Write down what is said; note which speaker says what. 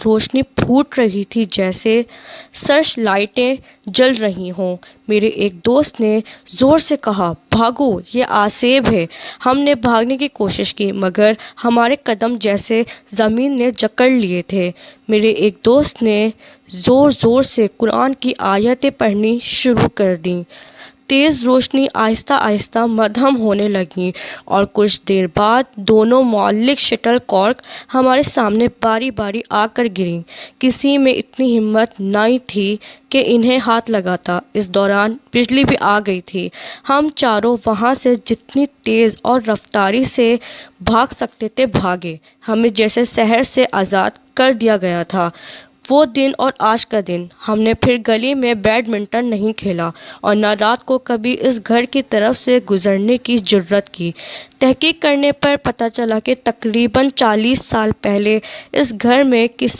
Speaker 1: روشنی پھوٹ رہی تھی جیسے سرچ لائٹیں جل رہی ہوں۔ میرے ایک دوست نے زور سے کہا، بھاگو، یہ آسیب ہے۔ ہم نے بھاگنے کی کوشش کی مگر ہمارے قدم جیسے زمین نے جکڑ لیے تھے۔ میرے ایک دوست نے زور زور سے قرآن کی آیتیں پڑھنی شروع کر دیں۔ تیز روشنی آہستہ آہستہ مدھم ہونے لگی اور کچھ دیر بعد دونوں معلق شٹل کارک ہمارے سامنے باری باری آ کر گریں۔ کسی میں اتنی ہمت نہیں تھی کہ انہیں ہاتھ لگاتا۔ اس دوران بجلی بھی آ گئی تھی۔ ہم چاروں وہاں سے جتنی تیز اور رفتاری سے بھاگ سکتے تھے بھاگے۔ ہمیں جیسے شہر سے آزاد کر دیا گیا تھا۔ وہ دن اور آج کا دن، ہم نے پھر گلی میں بیڈمنٹن نہیں کھیلا اور نہ رات کو کبھی اس گھر کی طرف سے گزرنے کی جرات کی۔ تحقیق کرنے پر پتہ چلا کہ تقریباً 40 سال پہلے اس گھر میں کسی